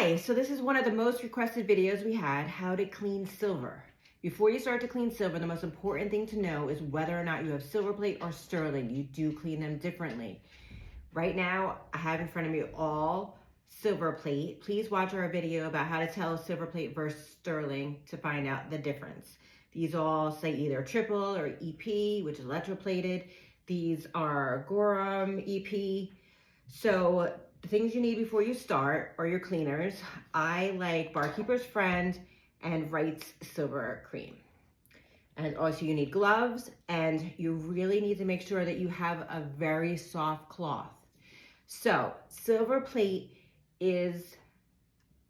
Hi, so this is one of the most requested videos we had, how to clean silver. Before you start to clean silver, the most important thing to know is whether or not you have Silverplate or sterling. You do clean them differently. Right now, I have in front of me all Silverplate. Please watch our video about how to tell Silverplate versus sterling to find out the difference. These all say either triple or EP, which is electroplated. These are Gorham EP. So the things you need before you start are your cleaners. I like Barkeeper's Friend and Wright's Silver Cream. And also you need gloves, and you really need to make sure that you have a very soft cloth. So Silverplate is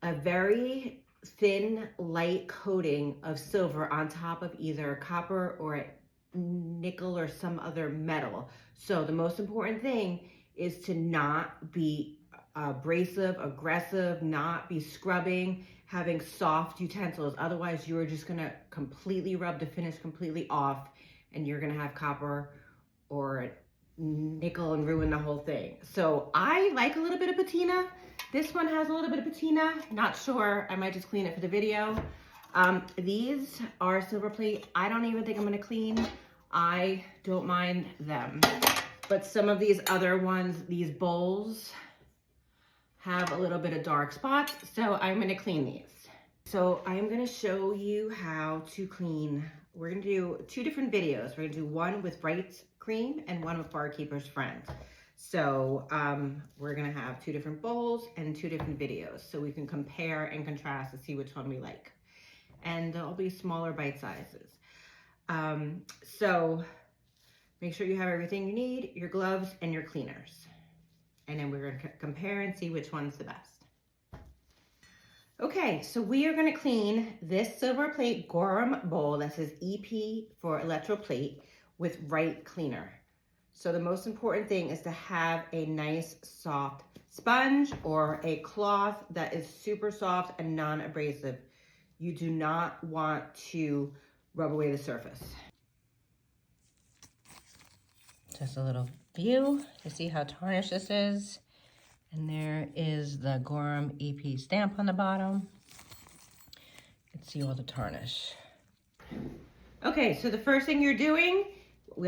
a very thin, light coating of silver on top of either copper or nickel or some other metal. So the most important thing is to not be abrasive, aggressive, not be scrubbing, having soft utensils. Otherwise, you're just gonna completely rub the finish completely off, and you're gonna have copper or nickel and ruin the whole thing. So I like a little bit of patina. This one has a little bit of patina. Not sure, I might just clean it for the video. These are Silverplate. I don't even think I'm gonna clean. I don't mind them. But some of these other ones, these bowls, have a little bit of dark spots, so I'm gonna clean these. So I'm gonna show you how to clean. We're gonna do two different videos. We're gonna do one with Wright's Cream and one with Barkeeper's Friend. So we're gonna have two different bowls and two different videos, so we can compare and contrast to see which one we like. And they'll be smaller bite sizes. So make sure you have everything you need, your gloves and your cleaners. And then we're gonna compare and see which one's the best. Okay, so we are gonna clean this Silverplate Gorham bowl that says EP for electroplate with Wright cleaner. So the most important thing is to have a nice soft sponge or a cloth that is super soft and non-abrasive. You do not want to rub away the surface. Just a little view to see how tarnished this is. And there is the Gorham EP stamp on the bottom. You can see all the tarnish. Okay, so the first thing you're doing,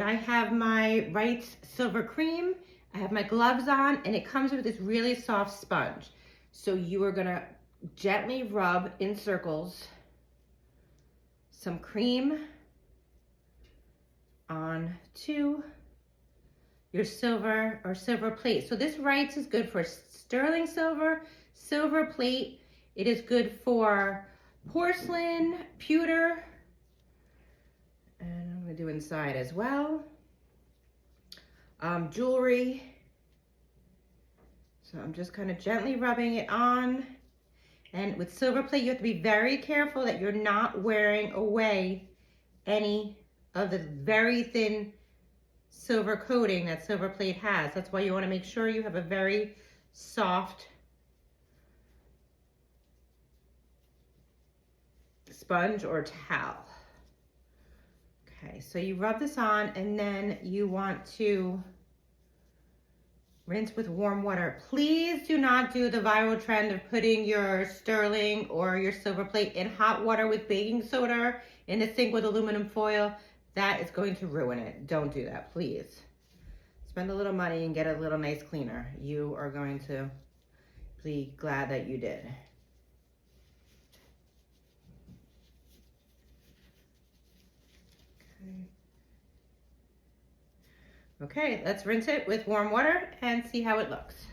I have my Wright's Silver Cream. I have my gloves on, and it comes with this really soft sponge. So you are gonna gently rub in circles some cream onto your silver or silver plate. So this Wright's is good for sterling silver, silver plate. It is good for porcelain, pewter, and I'm gonna do inside as well. Jewelry. So I'm just kind of gently rubbing it on. And with silver plate, you have to be very careful that you're not wearing away any of the very thin silver coating that silver plate has. That's why you want to make sure you have a very soft sponge or towel. Okay, so you rub this on, and then you want to rinse with warm water. Please do not do the viral trend of putting your sterling or your silver plate in hot water with baking soda in the sink with aluminum foil. That is going to ruin it. Don't do that, please. Spend a little money and get a little nice cleaner. You are going to be glad that you did. Okay, let's rinse it with warm water and see how it looks.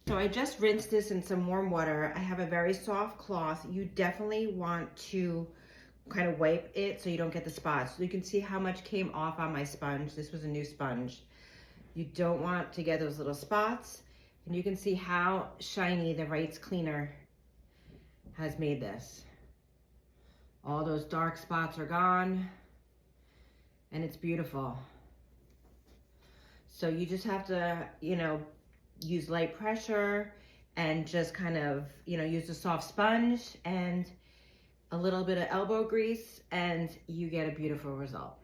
So I just rinsed this in some warm water. I have a very soft cloth. You definitely want to kind of wipe it so you don't get the spots. So you can see how much came off on my sponge. This was a new sponge. You don't want to get those little spots. And you can see how shiny the Wright's cleaner has made this. All those dark spots are gone, and it's beautiful. So you just have to, use light pressure and just kind of, use a soft sponge and a little bit of elbow grease, and you get a beautiful result.